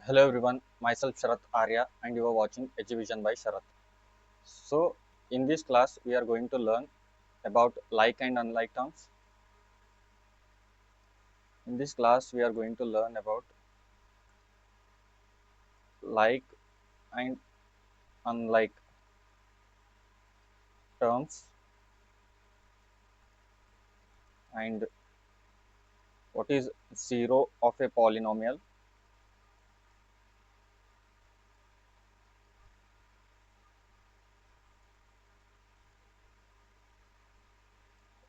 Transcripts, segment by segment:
Hello everyone, myself Sharath Arya and you are watching Eduvision by Sharath. So, in this class, we are going to learn about like and unlike terms. In this class, we are going to learn about like and unlike terms and what is zero of a polynomial.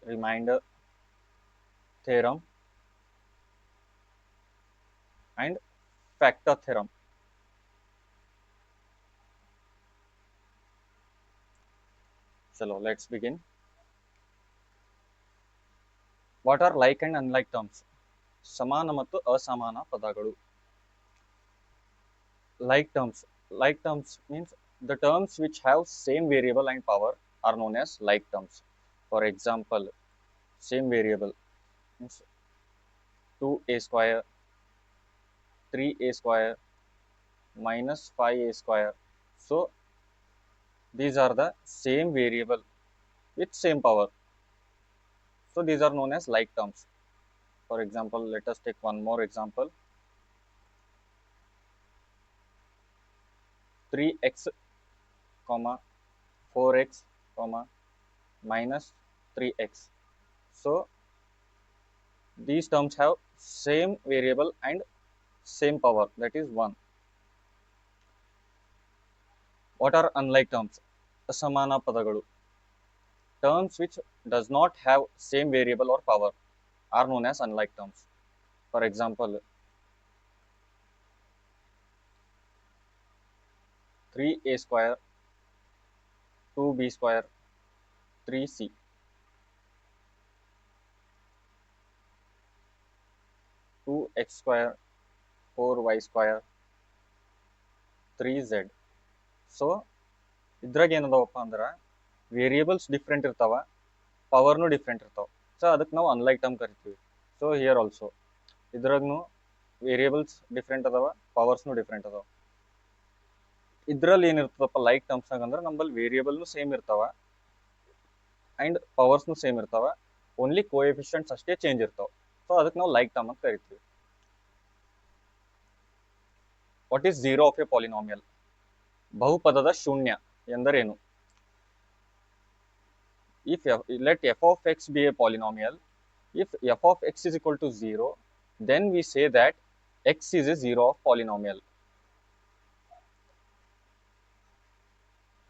Reminder theorem and factor theorem. So, let's begin. What are like and unlike terms? ಸಮಾನ ಮತ್ತು ಅಸಮಾನ ಪದಗಳು. Like terms means the terms which have same variable and power are known as like terms. For example, same variable means 2a square, 3a square, minus 5a square. So these are the same variable with same power. So these are known as like terms. For example, let us take one more example. 3x comma 4x comma minus 3x. So these terms have same variable and same power, that is 1. What are unlike terms? ಅಸಮಾನ ಪದಗಳು. Terms which does not have same variable or power are known as unlike terms. For example, 3a square, 2b square, 3c. 2x square, 4y square, 3z. So ಇದ್ರಾಗ ಏನದವಪ್ಪ ಅಂದ್ರೆ variables different ಇರ್ತಾವ, ಪವರ್ನು different ಇರ್ತಾವ. So ಅದಕ್ಕೆ ನಾವು unlike term ಕರಿತೀವಿ. So here also ಇದ್ರಾಗೂ variables different ಅದಾವ, ಪವರ್ಸ್ನು ಡಿಫ್ರೆಂಟ್ ಅದಾವ. ಇದ್ರಲ್ಲಿ ಏನಿರ್ತದಪ್ಪ ಲೈಕ್ ಟರ್ಮ್ಸ್ನಾಗ ಅಂದ್ರೆ ನಮ್ಮಲ್ಲಿ ವೇರಿಯೇಬಲ್ನು ಸೇಮ್ ಇರ್ತಾವ ಆ್ಯಂಡ್ ಪವರ್ಸ್ನು ಸೇಮ್ ಇರ್ತಾವ, ಓನ್ಲಿ ಕೋಎಫಿಷಿಯಂಟ್ಸ್ ಅಷ್ಟೇ ಚೇಂಜ್ ಇರ್ತಾವ. ಸೊ ಅದಕ್ಕೆ ನಾವು ಲೈಕ್ ಟರ್ಮ್ ಅಂತ ಕರಿತೀವಿ. What is zero of A polynomial? ಬಹುಪದದ ಶೂನ್ಯ ಎಂದರೇನು? If let f of x be a polynomial, if f of x is equal to 0, then we say that x is a zero of polynomial.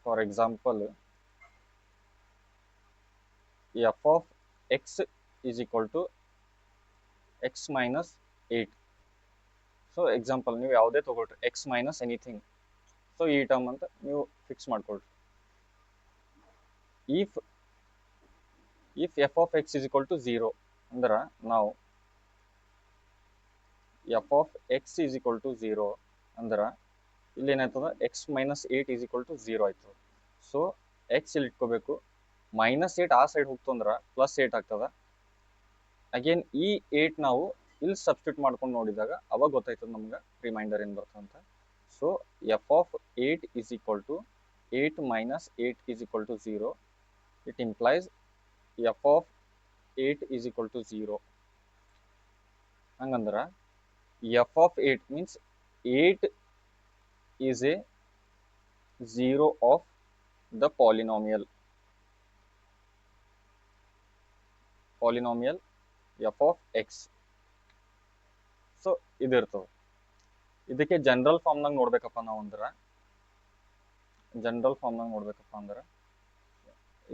For example, f of x is equal to x minus 8. So example ನೀವು ಯಾವುದೇ ತಗೊಳ್ರಿ, x minus anything. So ಈ term ಅಂತ ನೀವು fix ಮಾಡ್ಕೊಳ್ರಿ. If if f of X is equal to 0 ಅಂದ್ರೆ ನಾವು F of x is equal to 0 ಅಂದ್ರೆ ಇಲ್ಲಿ ಏನಾಯ್ತದ x minus 8 is equal to 0 ಆಯ್ತದ. ಸೊ ಎಕ್ಸ್ ಇಲ್ಲಿ ಇಟ್ಕೋಬೇಕು, ಮೈನಸ್ 8 ಆ ಸೈಡ್ ಹೋಗ್ತು ಅಂದ್ರೆ ಪ್ಲಸ್ 8 ಆಗ್ತದ. ಅಗೇನ್ ಈ 8 ನಾವು ಇಲ್ಲಿ ಸಬ್ಸ್ಟಿಟ್ಯೂಟ್ ಮಾಡ್ಕೊಂಡು ನೋಡಿದಾಗ ಅವಾಗ ಗೊತ್ತಾಯ್ತದ ನಮ್ಗೆ ರಿಮೈಂಡರ್ ಏನು ಬರ್ತಂತ. So F of 8 is equal to 8 minus 8 is equal to 0. It implies f of 8 is equal to 0. ಹಂಗಂದ್ರೆ f of 8 means 8 is a zero of the polynomial f of x. So ಇದಿರ್ತದೆ. ಇದಕ್ಕೆ general ಫಾರ್ಮ್ನಾಗ ನೋಡ್ಬೇಕಪ್ಪ ನಾವು ಅಂದ್ರೆ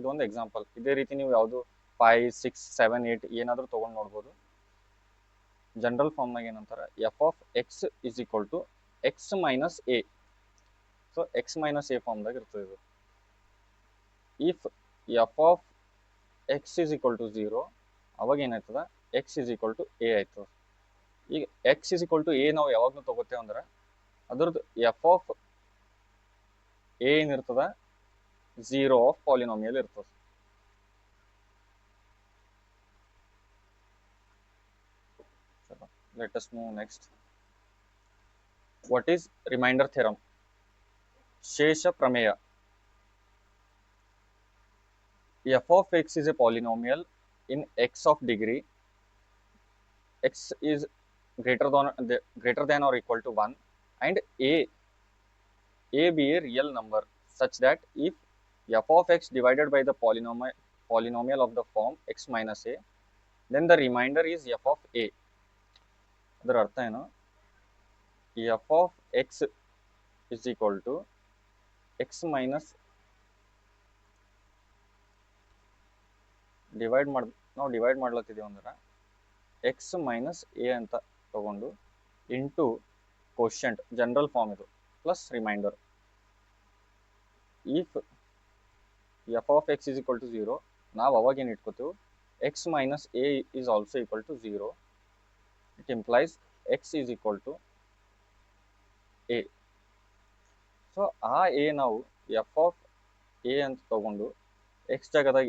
ಇದೊಂದು example. ಇದೇ ರೀತಿ ನೀವು ಯಾವುದು 5, 6, 7, 8 ಏನಾದರೂ ತೊಗೊಂಡು ನೋಡ್ಬೋದು. ಜನರಲ್ ಫಾರ್ಮ್ನಾಗ ಏನಂತಾರೆ, f of X is equal to X minus a. So X minus a ಫಾರ್ಮ್ದಾಗ ಇರ್ತದೆ ಇದು. If f of X is equal to 0, ಅವಾಗ ಏನಾಯ್ತದ x is equal to a ಆಯ್ತದ. ಈಗ x is equal to a ನಾವು ಯಾವಾಗಲೂ ತಗೋತೇವೆ ಅಂದ್ರೆ ಅದ್ರದ್ದು ಎಫ್ ಆಫ್ ಎ ಏನಿರ್ತದ 0 ಆಫ್ ಪಾಲಿನಾಮಿಯಲ್ ಇರ್ತದೆ. Let us move next. What is remainder theorem? Shesha Prameya. F of x is a polynomial in x of degree. X is greater than or equal to 1, and a be a real number such that if f of x divided by the polynomial of the form x minus a, then the remainder is f of a. ಅದರ ಅರ್ಥ ಏನು? f of x is equal to x minus ನಾವು divide ಮಾಡ್ಲತ್ತಿದ್ದೀವಿ ಅಂದ್ರೆ x minus a ಅಂತ ತಗೊಂಡು into quotient general form ಇದು plus remainder. If f of X is equal to 0, ನಾವು ಅವಾಗ ಏನು ಇಟ್ಕೋತೀವಿ, x minus a is also equal to 0. It implies x is equal to a. So ಆ a ನಾವು F of a ಅಂತ ತಗೊಂಡು x ಜಾಗದಾಗ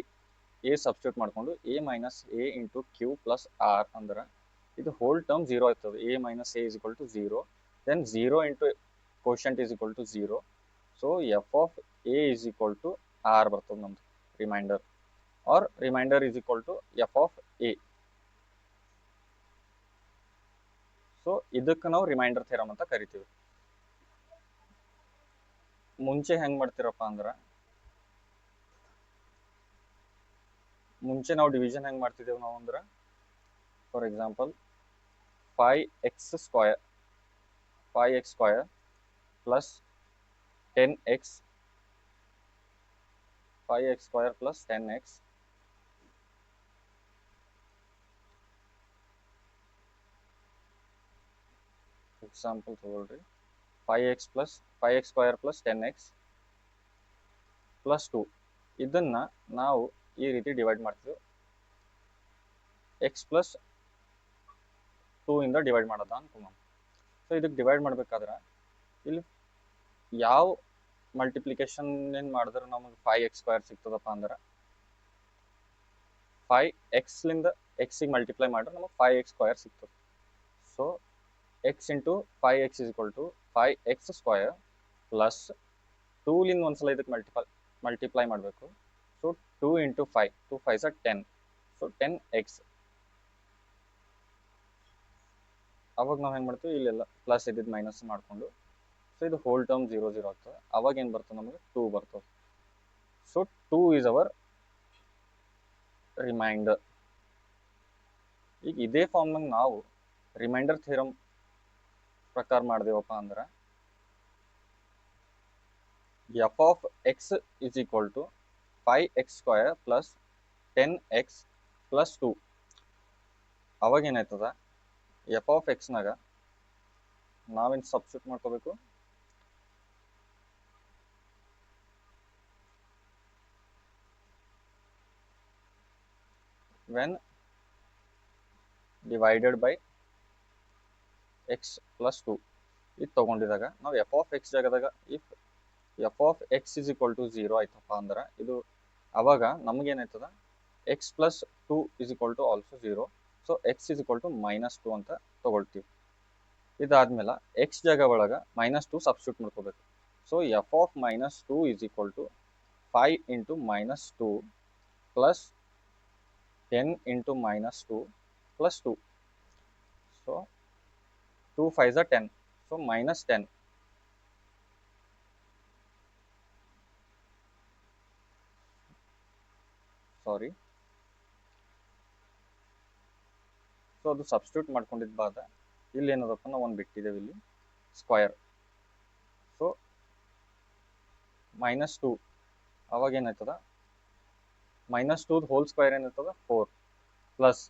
ಎ ಸಬ್ಸ್ಟಿಟ್ಯೂಟ್ ಮಾಡ್ಕೊಂಡು a minus A into q plus r ಅಂದ್ರೆ ಇದು ಹೋಲ್ ಟರ್ಮ್ 0 ಆಗ್ತದೆ. A minus A is equal to 0, then 0 into quotient is equal to 0. So F of A is equal to R ಬರ್ತದೆ ನಮ್ದು remainder, R remainder is equal to F of A. So ಇದಕ್ಕೆ ನಾವು remainder theorem ಅಂತ ಕರಿತೀವಿ. ಮುಂಚೆ ಹೆಂಗೆ ಮಾಡ್ತೀರಪ್ಪ ಅಂದ್ರೆ, ಮುಂಚೆ ನಾವು ಡಿವಿಷನ್ ಹೆಂಗೆ ಮಾಡ್ತಿದ್ದೇವೆ ನಾವು ಅಂದ್ರೆ, for example 5x square plus 10x 5x square plus 10x example ತಗೊಳ್ರಿ. 5x square plus 10x plus 2 ಇದನ್ನ ನಾವು ಈ ರೀತಿ ಡಿವೈಡ್ ಮಾಡ್ತೀವಿ. ಎಕ್ಸ್ ಪ್ಲಸ್ 2 ಇಂದ ಡಿವೈಡ್ ಮಾಡೋದ ಅನ್ಕೊಂಬ. ಸೊ ಇದಕ್ಕೆ ಡಿವೈಡ್ ಮಾಡ್ಬೇಕಾದ್ರೆ ಇಲ್ಲಿ ಯಾವ ಮಲ್ಟಿಪ್ಲಿಕೇಶನ್ ಏನು ಮಾಡಿದ್ರೆ ನಮಗೆ 5x ಸ್ಕ್ವಯರ್ ಸಿಗ್ತದಪ್ಪ ಅಂದ್ರೆ, 5xಲಿಂದ ಎಕ್ಸಿಗೆ ಮಲ್ಟಿಪ್ಲೈ ಮಾಡಿದ್ರೆ ನಮಗೆ 5x ಸ್ಕ್ವಯರ್ ಸಿಗ್ತದೆ. So x into 5x is equal to 5x square plus 2ಲಿಂದ ಒಂದ್ಸಲ ಇದಕ್ಕೆ ಮಲ್ಟಿಪ್ಲೈ ಮಾಡಬೇಕು. So 2 into 5, 2 5 10, so 10x. ಅವಾಗ ನಾವು ಹೆಂಗೆ ಮಾಡ್ತೀವಿ, ಇಲ್ಲೆಲ್ಲ ಪ್ಲಸ್ ಇದ್ದಿದ್ದು ಮೈನಸ್ ಮಾಡಿಕೊಂಡು, ಸೊ ಇದು ಹೋಲ್ ಟರ್ಮ್ 0 0 ಆಗ್ತದೆ. ಅವಾಗ ಏನು ಬರ್ತದೆ, ನಮಗೆ 2 ಬರ್ತದೆ. So 2 is our remainder. ಈಗ ಇದೇ ಫಾರ್ಮ್ನಾಗ ನಾವು ರಿಮೈಂಡರ್ ಥಿಯರಮ್ ಪ್ರಕಾರ ಮಾಡಿದೆವಪ್ಪ ಅಂದ್ರೆ, F of X is equal to 5x square plus 10x plus 2. ಅವಾಗ ಏನಾಯ್ತದ, ಎಫ್ ಆಫ್ ಎಕ್ಸ್ನಾಗ ನಾವೇನು ಸಬ್ಸ್ಟಿಟ್ಯೂಟ್ ಮಾಡ್ಕೋಬೇಕು, when divided by x plus 2 ಇದು ತೊಗೊಂಡಿದಾಗ ನಾವು ಎಫ್ ಆಫ್ ಎಕ್ಸ್ ಜಾಗದಾಗ if f of X is equal to 0 ಆಯ್ತಪ್ಪ ಅಂದ್ರೆ, ಇದು ಅವಾಗ ನಮಗೇನಾಯ್ತದ, x plus 2 is equal to also 0. So X is equal to -2 ಅಂತ ತೊಗೊಳ್ತೀವಿ. ಇದಾದ್ಮೇಲೆ ಎಕ್ಸ್ ಜಾಗ ಒಳಗೆ -2 ಸಬ್ಸ್ಟಿಟ್ಯೂಟ್ ಮಾಡ್ಕೋಬೇಕು. So F of -2 is equal to 5 into -2 plus 10 into -2 plus 2. So 2 5 10, so -10. Sorry, so ಅದು ಸಬ್ಸ್ಟಿಟ್ಯೂಟ್ ಮಾಡ್ಕೊಂಡಿದ್ದು ಬಾದ ಇಲ್ಲಿ ಏನದಪ್ಪ, ನಾವು ಒಂದು ಬಿಟ್ಟಿದ್ದೇವೆ ಇಲ್ಲಿ ಸ್ಕ್ವಯರ್. ಸೊ -2 ಅವಾಗ ಏನಾಯ್ತದ, -2 ಹೋಲ್ ಸ್ಕ್ವಯರ್ ಏನಾಯ್ತದ 4 ಪ್ಲಸ್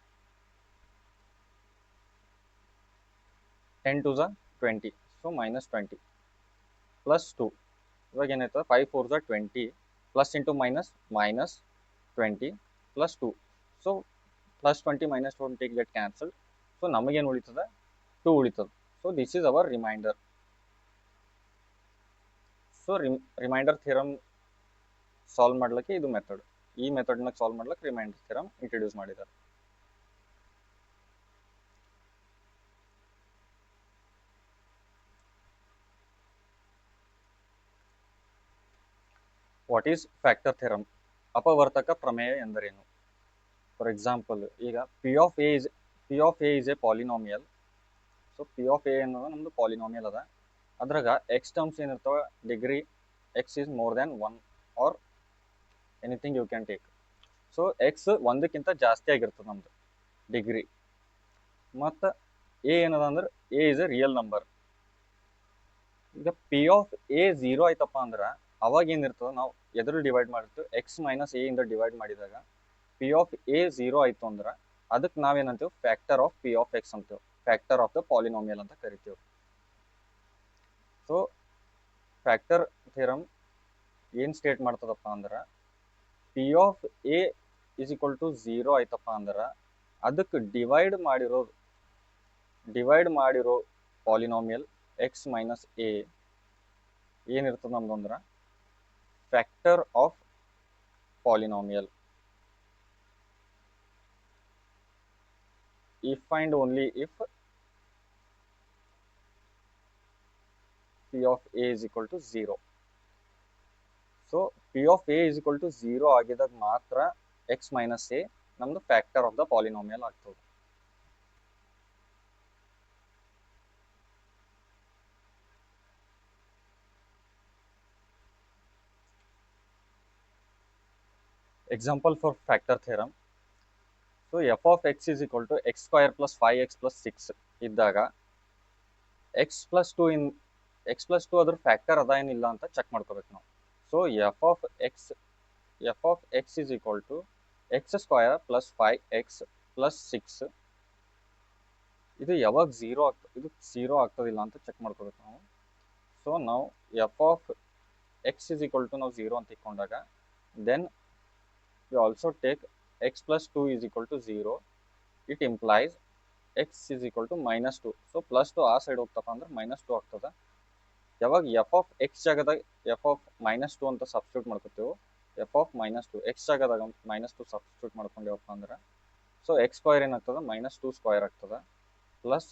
10 2 20, ಸೊ -20 ಪ್ಲಸ್ 2. ಇವಾಗ ಏನಾಯ್ತದ, 5 4 20 plus into minus -20 plus 2. So +20 -20 get cancelled. So ನಮಗೇನು ಉಳಿತದ, 2 ಉಳಿತದೆ. So this is our remainder. So remainder theorem solve ಮಾಡ್ಲಿಕ್ಕೆ ಇದು ಮೆಥಡ್. ಈ ಮೆಥಡ್ನಾಗ ಸಾಲ್ವ್ ಮಾಡ್ಲಿಕ್ಕೆ ರಿಮೈಂಡರ್ ಥಿಯರಮ್ ಇಂಟ್ರೊಡ್ಯೂಸ್ ಮಾಡಿದ್ದಾರೆ. What is factor theorem? ಅಪವರ್ತಕ ಪ್ರಮೇಯ ಎಂದರೇನು? ಫಾರ್ ಎಕ್ಸಾಂಪಲ್, ಈಗ p of A is a polynomial. So P of a ಅನ್ನೋದು ನಮ್ದು ಪಾಲಿನಾಮಿಯಲ್ ಅದ. ಅದ್ರಾಗ ಎಕ್ಸ್ ಟರ್ಮ್ಸ್ ಏನಿರ್ತಾವ, degree x is more than 1 or anything you can take. So x ಒಂದಕ್ಕಿಂತ ಜಾಸ್ತಿ ಆಗಿರ್ತದೆ ನಮ್ದು ಡಿಗ್ರಿ. ಮತ್ತು ಎ ಏನದ ಅಂದ್ರೆ a is a real number. ಈಗ ಪಿ ಆಫ್ ಎ 0 ಆಯ್ತಪ್ಪ ಅಂದ್ರೆ ಅವಾಗ ಏನಿರ್ತದೆ, ನಾವು ಎದುರು ಡಿವೈಡ್ ಮಾಡಿರ್ತೀವಿ, ಎಕ್ಸ್ ಮೈನಸ್ ಎ ಇಂದ ಡಿವೈಡ್ ಮಾಡಿದಾಗ ಪಿ ಆಫ್ ಎ 0 ಆಯ್ತು ಅಂದ್ರೆ ಅದಕ್ಕೆ ನಾವೇನಂತೀವಿ, factor of p of x ಅಂತೀವಿ, ಫ್ಯಾಕ್ಟರ್ ಆಫ್ ದ ಪಾಲಿನಾಮಿಯಲ್ ಅಂತ ಕರಿತೀವಿ. ಸೊ ಫ್ಯಾಕ್ಟರ್ ಥಿಯರಮ್ ಏನು ಸ್ಟೇಟ್ ಮಾಡ್ತದಪ್ಪ ಅಂದ್ರೆ, p of A is equal to 0 ಆಯ್ತಪ್ಪ ಅಂದ್ರೆ ಅದಕ್ಕೆ ಡಿವೈಡ್ ಮಾಡಿರೋ ಪಾಲಿನಾಮಿಯಲ್ ಎಕ್ಸ್ ಮೈನಸ್ ಎ ಏನಿರ್ತದೆ ನಮ್ದು ಅಂದ್ರೆ factor of polynomial. if and only if p of a is equal to 0. So P of A is equal to 0 ಆಗಿದಾಗ ಮಾತ್ರ X minus A ನಮ್ದು ಫ್ಯಾಕ್ಟರ್ ಆಫ್ ದ ಪಾಲಿನಾಮಿಯಲ್ ಆಗ್ತದೆ. Example for factor theorem. So F of X is equal to X square plus 5x plus 6 ಇದ್ದಾಗ X plus two ಅದ್ರ factor ಅದ ಏನಿಲ್ಲ ಅಂತ check ಮಾಡ್ಕೋಬೇಕು ನಾವು. So F of X is equal to X square plus 5x plus 6 ಇದು ಯಾವಾಗ 0 ಆಗ್ತದೆ, ಇದು 0 ಆಗ್ತದಿಲ್ಲ ಅಂತ ಚೆಕ್ ಮಾಡ್ಕೋಬೇಕು ನಾವು. ಸೊ ನಾವು F of X is equal to ನಾವು 0 ಅಂತ ಇಟ್ಕೊಂಡಾಗ then we also take x plus 2 is equal to 0. It implies x is equal to minus 2. So plus 2 ಆ ಸೈಡ್ ಹೋಗ್ತಪ್ಪ ಅಂದ್ರೆ minus 2 ಆಗ್ತದೆ. ಯಾವಾಗ ಎಫ್ ಆಫ್ ಎಕ್ಸ್ ಜಾಗದಾಗ ಎಫ್ ಆಫ್ ಮೈನಸ್ 2 ಅಂತ substitute ಮಾಡ್ಕೋತೀವಿ, ಎಫ್ ಆಫ್ ಮೈನಸ್ 2 ಎಕ್ಸ್ ಜಾಗದಾಗ minus 2 substitute ಮಾಡ್ಕೊಂಡೇವಪ್ಪ ಅಂದ್ರೆ ಸೊ ಎಕ್ಸ್ ಸ್ಕ್ವಯರ್ ಏನಾಗ್ತದೆ, ಮೈನಸ್ 2 ಸ್ಕ್ವಯರ್ ಆಗ್ತದೆ, ಪ್ಲಸ್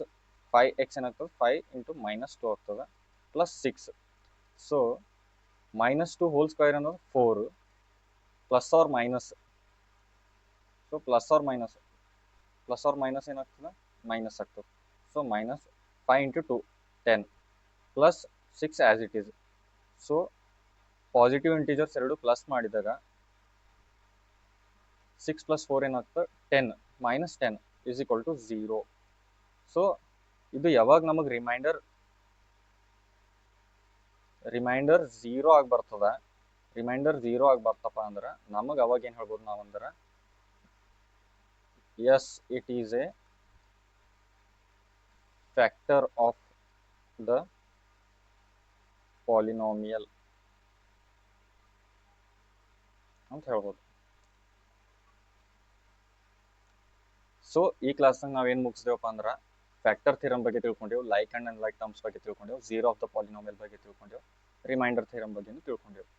5x ಏನಾಗ್ತದೆ, 5 ಇಂಟು ಮೈನಸ್ 2 ಆಗ್ತದೆ, plus 6. So minus 2 whole square ಅನ್ನೋದು 4 plus or minus. So plus or minus ಏನಾಗ್ತದೆ, ಮೈನಸ್ ಆಗ್ತದೆ. So minus 5 into 2 10 plus 6 as it is. So positive integers ಎರಡು plus ಮಾಡಿದಾಗ 6 plus 4 ಏನಾಗ್ತದೆ 10 minus 10 is equal to 0. So ಇದು ಯಾವಾಗ ನಮಗೆ ರಿಮೈಂಡರ್ 0 ಆಗಿ ಬರ್ತದ, ರಿಮೈಂಡರ್ 0 ಆಗಿ ಬರ್ತಪ್ಪ ಅಂದ್ರೆ ನಮಗೆ ಅವಾಗ ಏನು ಹೇಳ್ಬೋದು ನಾವು ಅಂದ್ರೆ, yes it is a factor of the polynomial ಅಂತ ಹೇಳ್ಬೋದು. ಸೊ ಈ ಕ್ಲಾಸ್ನಾಗ ನಾವೇನು ಮುಗಿಸಿದೇವಪ್ಪ ಅಂದ್ರೆ ಫ್ಯಾಕ್ಟರ್ ಥಿಯರಮ್ ಬಗ್ಗೆ ತಿಳ್ಕೊಂಡೇವು, ಲೈಕ್ ಅಂಡ್ ಅನ್ಲೈಕ್ ಟರ್ಮ್ಸ್ ಬಗ್ಗೆ ತಿಳ್ಕೊಂಡೇವು, 0 ಆಫ್ ದ ಪಾಲಿನಾಮಿಯಲ್ ಬಗ್ಗೆ ತಿಳ್ಕೊಂಡೇವು, ರಿಮೈಂಡರ್ ಥಿಯರಮ್ ಬಗ್ಗೆನೂ ತಿಳ್ಕೊಂಡೇವು.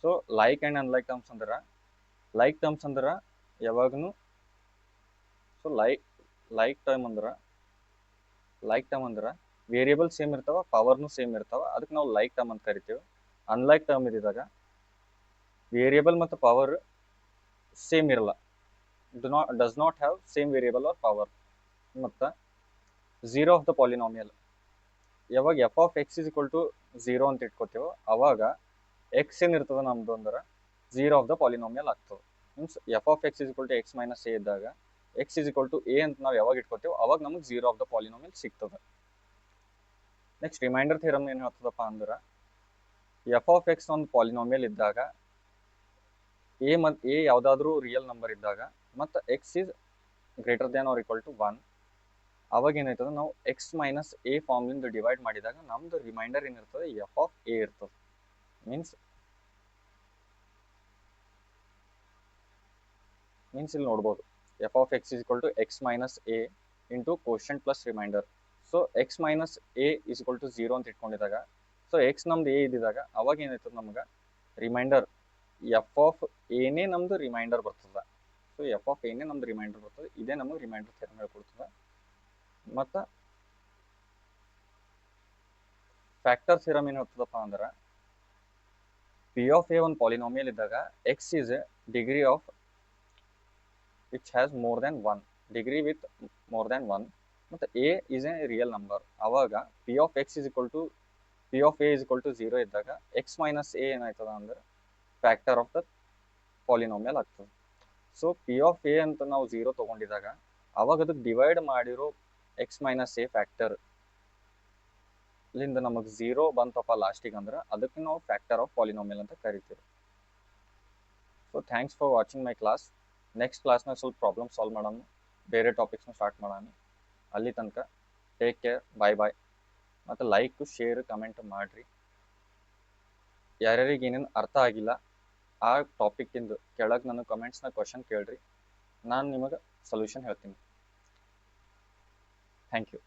So like and unlike terms ಅಂದ್ರೆ, ಲೈಕ್ ಟರ್ಮ್ಸ್ ಅಂದ್ರೆ ಯಾವಾಗೂ, ಸೊ ಲೈಕ್ ಟರ್ಮ್ ಅಂದ್ರೆ ವೇರಿಯೇಬಲ್ ಸೇಮ್ ಇರ್ತಾವ, ಪವರ್ನು ಸೇಮ್ ಇರ್ತಾವ, ಅದಕ್ಕೆ ನಾವು ಲೈಕ್ ಟರ್ಮ್ ಅಂತ ಕರಿತೀವಿ. ಅನ್ಲೈಕ್ ಟರ್ಮ್ ಇದ್ದಾಗ ವೇರಿಯೇಬಲ್ ಮತ್ತು ಪವರ್ ಸೇಮ್ ಇರಲ್ಲ, does not have same variable or power. ಮತ್ತು 0 ಆಫ್ ದ ಪಾಲಿನಾಮಿಯಲ್ ಯಾವಾಗ F of X is equal to 0 ಅಂತ ಇಟ್ಕೋತೀವೋ ಅವಾಗ ಎಕ್ಸ್ ಏನಿರ್ತದೆ ನಮ್ದು ಅಂದ್ರೆ 0 ಆಫ್ ದ ಪಾಲಿನಾಮಿಯಲ್ ಆಗ್ತದೆ. Means f of X is equal to X minus a ಇದ್ದಾಗ x is equal to a ಅಂತ ನಾವು ಯಾವಾಗ ಇಟ್ಕೋತೀವೋ ಅವಾಗ ನಮಗೆ 0 ಆಫ್ ದ ಪಾಲಿನಾಮಿಯಲ್ ಸಿಗ್ತದೆ. ನೆಕ್ಸ್ಟ್ ರಿಮೈಂಡರ್ ಥಿಯರಮ್ ಏನು ಹೇಳ್ತದಪ್ಪ ಅಂದ್ರೆ, ಎಫ್ ಆಫ್ ಎಕ್ಸ್ ಒಂದು ಪಾಲಿನಾಮಿಯಲ್ ಇದ್ದಾಗ ಎ ಯಾವುದಾದ್ರೂ ರಿಯಲ್ ನಂಬರ್ ಇದ್ದಾಗ ಮತ್ತು X is greater than or equal to 1 ಅವಾಗ ಏನಾಯ್ತದೆ, ನಾವು ಎಕ್ಸ್ ಮೈನಸ್ ಎ ಫಾರ್ಮ್ಲಿಂದ ಡಿವೈಡ್ ಮಾಡಿದಾಗ ನಮ್ದು ರಿಮೈಂಡರ್ ಏನಿರ್ತದೆ ಎಫ್ ಆಫ್ ಎ ಇರ್ತದೆ. ಮೀನ್ಸ್ ಇಲ್ಲಿ ನೋಡ್ಬೋದು, F of X is equal to X minus A into quotient plus remainder. So X minus A is equal to 0 ಅಂತ ಇಟ್ಕೊಂಡಿದಾಗ, ಸೊ ಎಕ್ಸ್ ನಮ್ದು ಎ ಇದ್ದಿದಾಗ ಅವಾಗ ಏನಾಯ್ತದೆ ನಮ್ಗೆ ರಿಮೈಂಡರ್ ಎಫ್ ಆಫ್ ಎನೇ ನಮ್ದು ರಿಮೈಂಡರ್ ಬರ್ತದೆ. ಸೊ ಎಫ್ ಆಫ್ ಎನೇ ನಮ್ದು ರಿಮೈಂಡರ್ ಬರ್ತದೆ, ಇದೇ ನಮಗೆ ರಿಮೈಂಡರ್ ಥಿಯರಮ್ ಹೇಳ್ಕೊಡ್ತದೆ. ಮತ್ತು ಫ್ಯಾಕ್ಟರ್ ಥಿಯರಮ್ ಏನು ಹೇಳ್ತದಪ್ಪ ಅಂದ್ರೆ, ಪಿ ಆಫ್ ಎ ಒಂದು ಪಾಲಿನಾಮಿಯಲ್ ಇದ್ದಾಗ x is a degree of which has more than one, degree with more than one, ಮತ್ತು a is a real number. ಅವಾಗ p of X is equal to p of A is equal to 0 ಇದ್ದಾಗ x minus a ಏನಾಯ್ತದ ಅಂದ್ರೆ factor of the polynomial ಆಗ್ತದೆ. So P of a ಅಂತ ನಾವು 0 ತೊಗೊಂಡಿದ್ದಾಗ ಅವಾಗ ಅದಕ್ಕೆ ಡಿವೈಡ್ ಮಾಡಿರೋ ಎಕ್ಸ್ ಮೈನಸ್ ಎ ಫ್ಯಾಕ್ಟರ್ ಲಿಂದ ನಮಗೆ 0 ಬಂತಪ್ಪ ಲಾಸ್ಟಿಗೆ ಅಂದ್ರೆ ಅದಕ್ಕೆ ನಾವು ಫ್ಯಾಕ್ಟರ್ ಆಫ್ ಪಾಲಿನಾಮಿಯಲ್ ಅಂತ ಕರಿತೀವಿ. So thanks for watching my class. Next ಕ್ಲಾಸ್ನಾಗ ಸ್ವಲ್ಪ ಪ್ರಾಬ್ಲಮ್ ಸಾಲ್ವ್ ಮಾಡೋಣ, ಬೇರೆ ಟಾಪಿಕ್ಸ್ನ ಸ್ಟಾರ್ಟ್ ಮಾಡೋಣ. ಅಲ್ಲಿ ತನಕ ಟೇಕ್ ಕೇರ್, ಬಾಯ್ ಬಾಯ್. ಮತ್ತು ಲೈಕ್, ಶೇರ್, ಕಮೆಂಟ್ ಮಾಡಿರಿ. ಯಾರ್ಯಾರಿಗೆ ಏನೇನು ಅರ್ಥ ಆಗಿಲ್ಲ ಆ ಟಾಪಿಕ್ಕಿಂದು ಕೆಳಗೆ ನನಗೆ ಕಮೆಂಟ್ಸ್ನ ಕ್ವಶನ್ ಕೇಳ್ರಿ, ನಾನು ನಿಮಗೆ ಸೊಲ್ಯೂಷನ್ ಹೇಳ್ತೀನಿ. Thank you.